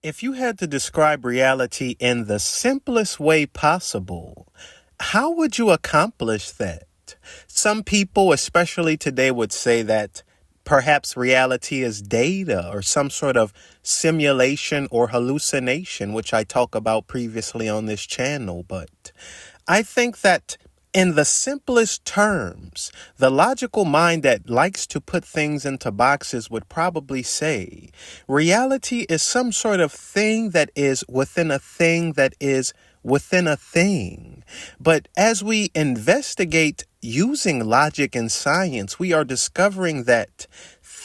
If you had to describe reality in the simplest way possible, how would you accomplish that? Some people, especially today, would say that perhaps reality is data or some sort of simulation or hallucination, which I talked about previously on this channel. But I think that in the simplest terms, the logical mind that likes to put things into boxes would probably say reality is some sort of thing that is within a thing that is within a thing. But as we investigate using logic and science, we are discovering that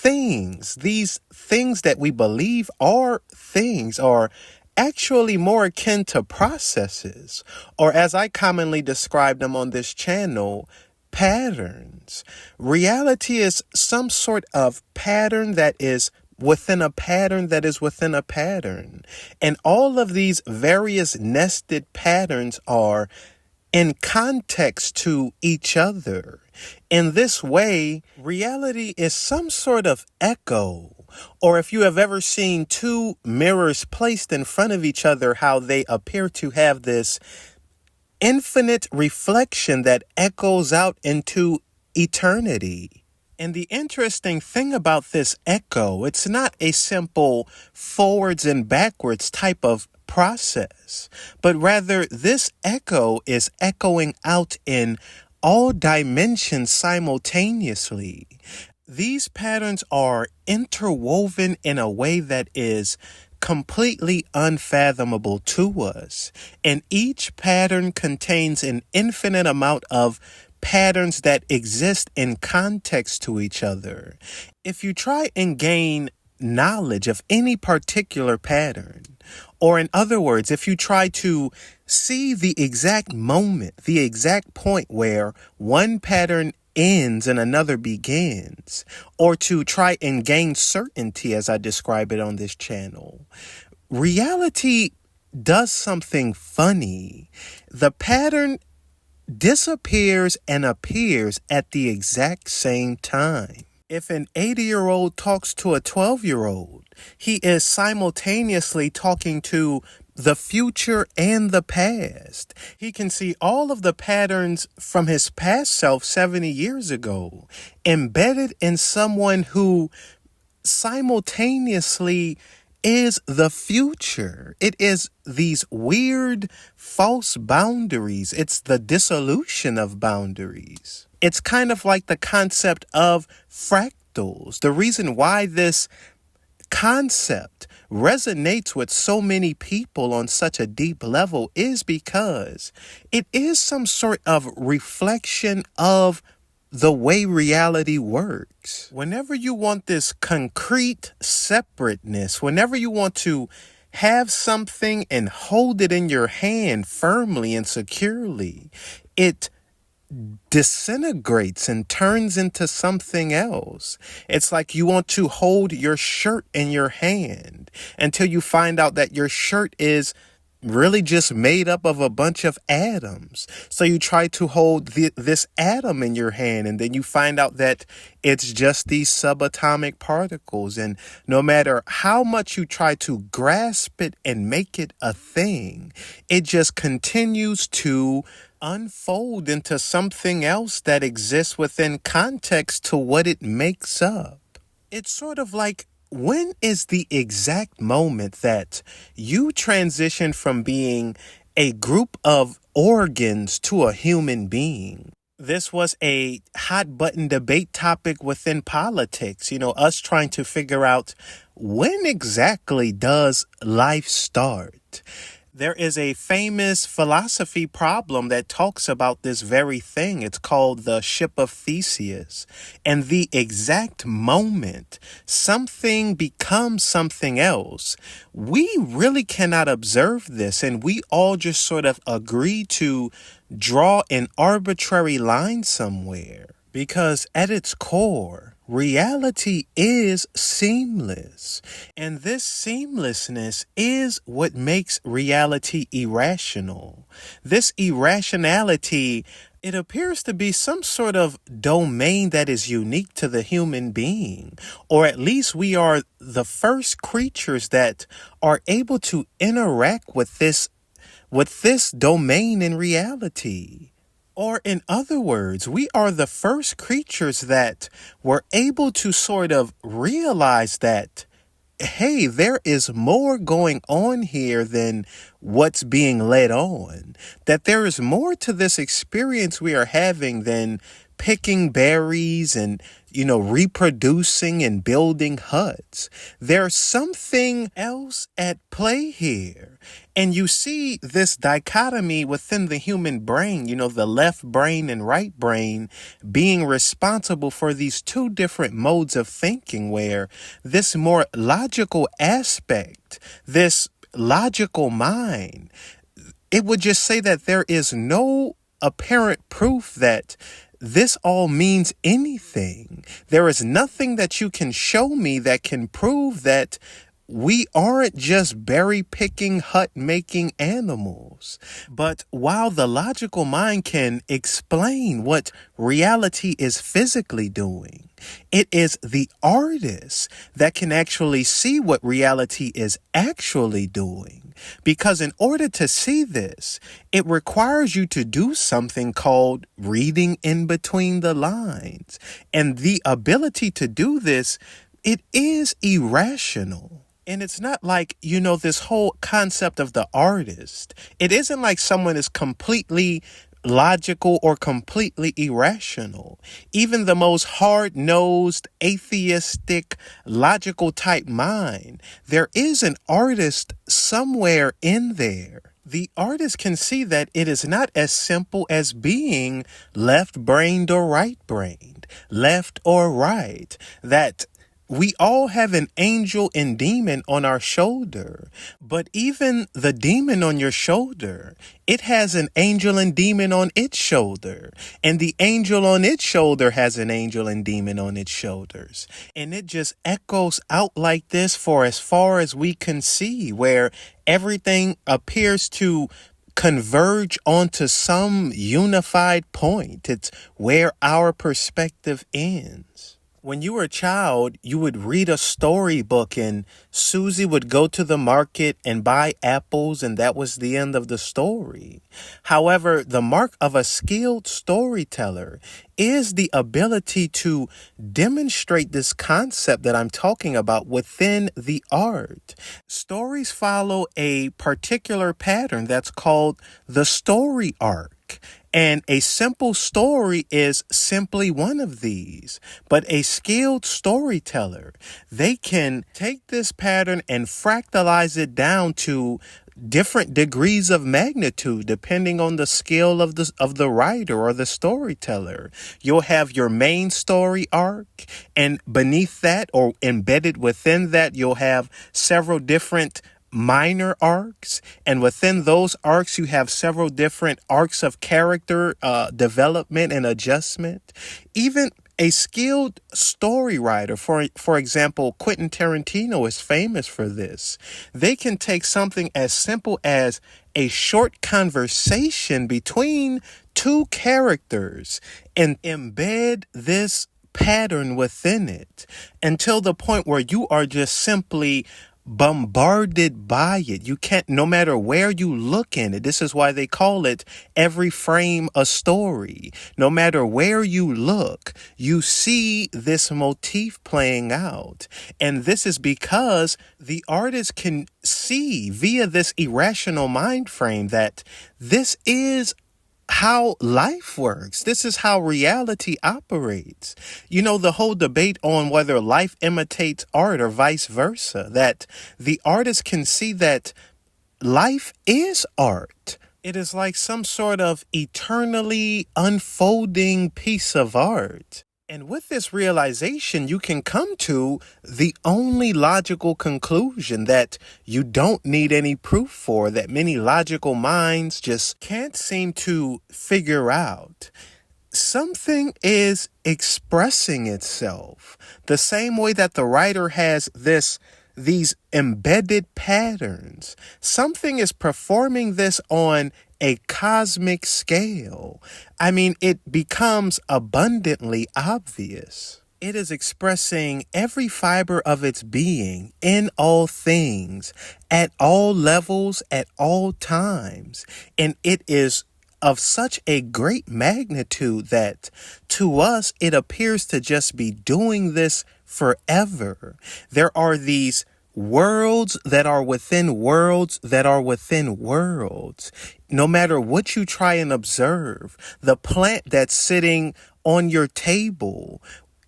these things that we believe are things, are actually more akin to processes, or as I commonly describe them on this channel, patterns. Reality is some sort of pattern that is within a pattern that is within a pattern. And all of these various nested patterns are in context to each other. In this way, reality is some sort of echo. Or if you have ever seen two mirrors placed in front of each other, how they appear to have this infinite reflection that echoes out into eternity. And the interesting thing about this echo, it's not a simple forwards and backwards type of process, but rather this echo is echoing out in all dimensions simultaneously. These patterns are interwoven in a way that is completely unfathomable to us, and each pattern contains an infinite amount of patterns that exist in context to each other. If you try and gain knowledge of any particular pattern, or in other words, if you try to see the exact moment, the exact point where one pattern ends and another begins, or to try and gain certainty as I describe it on this channel, reality does something funny. The pattern disappears and appears at the exact same time. If an 80-year-old talks to a 12-year-old, he is simultaneously talking to the future and the past. He can see all of the patterns from his past self 70 years ago embedded in someone who simultaneously is the future. It is these weird false boundaries. It's the dissolution of boundaries. It's kind of like the concept of fractals. The reason why this concept resonates with so many people on such a deep level is because it is some sort of reflection of the way reality works. Whenever you want this concrete separateness, whenever you want to have something and hold it in your hand firmly and securely, it disintegrates and turns into something else. It's like you want to hold your shirt in your hand until you find out that your shirt is really just made up of a bunch of atoms. So you try to hold this atom in your hand, and then you find out that it's just these subatomic particles. And no matter how much you try to grasp it and make it a thing, it just continues to unfold into something else that exists within context to what it makes up. It's sort of like, when is the exact moment that you transition from being a group of organs to a human being? This was a hot button debate topic within politics, us trying to figure out, when exactly does life start? There is a famous philosophy problem that talks about this very thing. It's called the Ship of Thesis. And the exact moment something becomes something else, we really cannot observe this. And we all just sort of agree to draw an arbitrary line somewhere. Because at its core, reality is seamless. And this seamlessness is what makes reality irrational. This irrationality It appears to be some sort of domain that is unique to the human being, or at least we are the first creatures that are able to interact with this domain in reality. Or in other words, we are the first creatures that were able to sort of realize that, hey, there is more going on here than what's being led on. That there is more to this experience we are having than picking berries and, reproducing and building huts. There's something else at play here. And you see this dichotomy within the human brain, the left brain and right brain being responsible for these two different modes of thinking, where this more logical aspect, this logical mind, it would just say that there is no apparent proof that this all means anything. There is nothing that you can show me that can prove that we aren't just berry picking, hut making animals. But while the logical mind can explain what reality is physically doing, it is the artist that can actually see what reality is actually doing. Because in order to see this, it requires you to do something called reading in between the lines. And the ability to do this, it is irrational. And it's not like, this whole concept of the artist. It isn't like someone is completely logical or completely irrational. Even the most hard-nosed, atheistic, logical type mind, there is an artist somewhere in there. The artist can see that it is not as simple as being left-brained or right-brained, left or right, that we all have an angel and demon on our shoulder, but even the demon on your shoulder, it has an angel and demon on its shoulder, and the angel on its shoulder has an angel and demon on its shoulders. And it just echoes out like this for as far as we can see, where everything appears to converge onto some unified point. It's where our perspective ends. When you were a child, you would read a storybook and Susie would go to the market and buy apples, and that was the end of the story. However, the mark of a skilled storyteller is the ability to demonstrate this concept that I'm talking about within the art. Stories follow a particular pattern that's called the story arc. And a simple story is simply one of these. But a skilled storyteller, they can take this pattern and fractalize it down to different degrees of magnitude depending on the skill of the writer or the storyteller. You'll have your main story arc, and beneath that or embedded within that, you'll have several different minor arcs, and within those arcs you have several different arcs of character development and adjustment. Even a skilled story writer, for example, Quentin Tarantino is famous for this. They can take something as simple as a short conversation between two characters and embed this pattern within it until the point where you are just simply bombarded by it. You can't, no matter where you look in it. This is why they call it every frame a story. No matter where you look, you see this motif playing out. And this is because the artist can see via this irrational mind frame that this is how life works. This is how reality operates. The whole debate on whether life imitates art or vice versa, that the artist can see that life is art. It is like some sort of eternally unfolding piece of art. And with this realization, you can come to the only logical conclusion that you don't need any proof for, that many logical minds just can't seem to figure out. Something is expressing itself the same way that the writer has this these embedded patterns. Something is performing this on a cosmic scale. I mean, it becomes abundantly obvious. It is expressing every fiber of its being in all things, at all levels, at all times. And it is of such a great magnitude that to us, it appears to just be doing this forever. There are these worlds that are within worlds that are within worlds. No matter what you try and observe, the plant that's sitting on your table,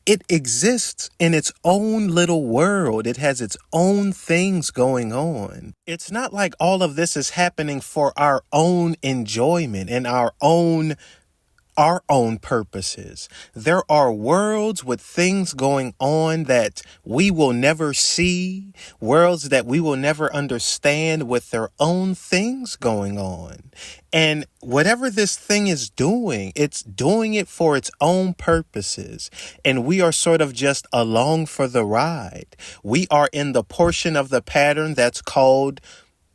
it exists in its own little world. It has its own things going on. It's not like all of this is happening for our own enjoyment and our own purposes. There are worlds with things going on that we will never see, worlds that we will never understand with their own things going on. And whatever this thing is doing, it's doing it for its own purposes. And we are sort of just along for the ride. We are in the portion of the pattern that's called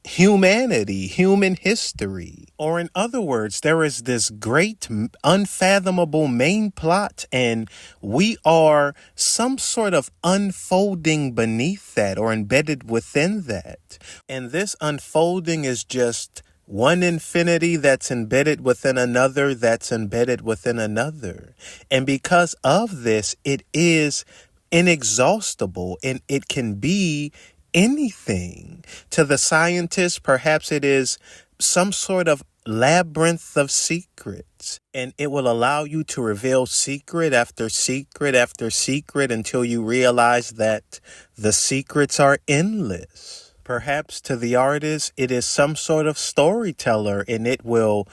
humanity, human history. Or in other words, there is this great unfathomable main plot, and we are some sort of unfolding beneath that or embedded within that. And this unfolding is just one infinity that's embedded within another, that's embedded within another. And because of this, it is inexhaustible, and it can be anything. To the scientist, perhaps it is some sort of labyrinth of secrets, and it will allow you to reveal secret after secret after secret until you realize that the secrets are endless. Perhaps to the artist, it is some sort of storyteller, and it will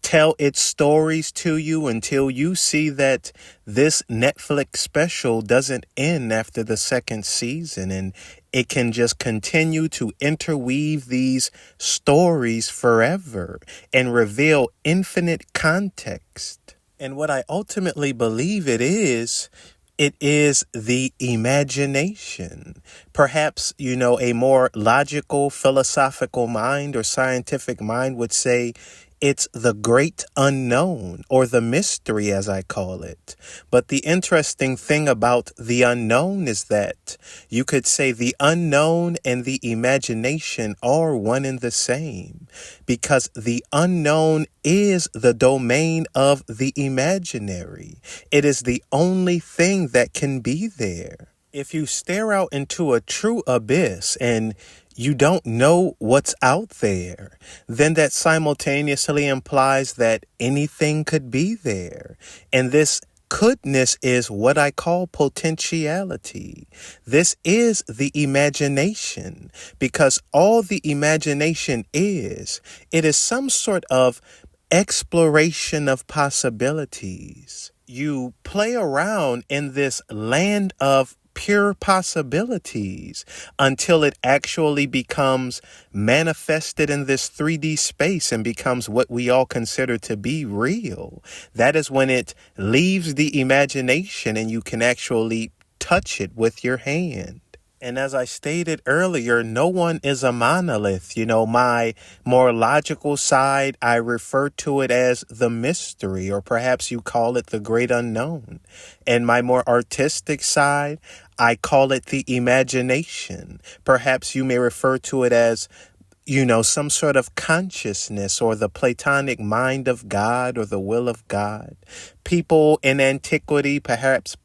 tell its stories to you until you see that this Netflix special doesn't end after the second season, and it can just continue to interweave these stories forever and reveal infinite context. And what I ultimately believe it is the imagination. Perhaps, a more logical, philosophical mind or scientific mind would say it's the great unknown, or the mystery as I call it. But the interesting thing about the unknown is that you could say the unknown and the imagination are one and the same, because the unknown is the domain of the imaginary. It is the only thing that can be there. If you stare out into a true abyss and you don't know what's out there, then that simultaneously implies that anything could be there. And this couldness is what I call potentiality. This is the imagination, because all the imagination is, it is some sort of exploration of possibilities. You play around in this land of pure possibilities until it actually becomes manifested in this 3D space and becomes what we all consider to be real. That is when it leaves the imagination and you can actually touch it with your hand. And as I stated earlier, no one is a monolith. My more logical side, I refer to it as the mystery, or perhaps you call it the great unknown. And my more artistic side, I call it the imagination. Perhaps you may refer to it as some sort of consciousness, or the Platonic mind of God, or the will of God. People in antiquity, perhaps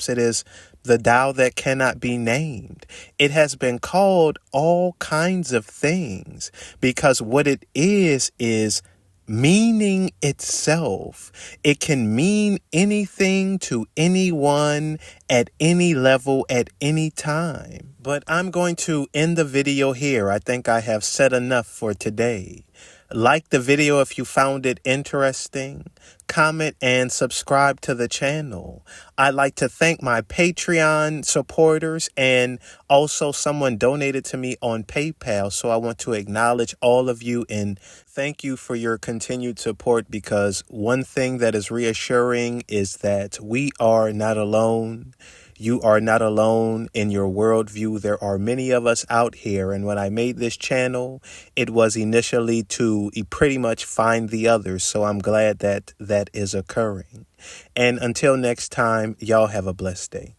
it is the Tao that cannot be named. It has been called all kinds of things, because what it is meaning itself. It can mean anything to anyone at any level at any time. But I'm going to end the video here. I think I have said enough for today. Like the video if you found it interesting. Comment and subscribe to the channel. I'd like to thank my Patreon supporters, and also someone donated to me on PayPal. So I want to acknowledge all of you and thank you for your continued support, because one thing that is reassuring is that we are not alone. You are not alone in your worldview. There are many of us out here. And when I made this channel, it was initially to pretty much find the others. So I'm glad that that is occurring. And until next time, y'all have a blessed day.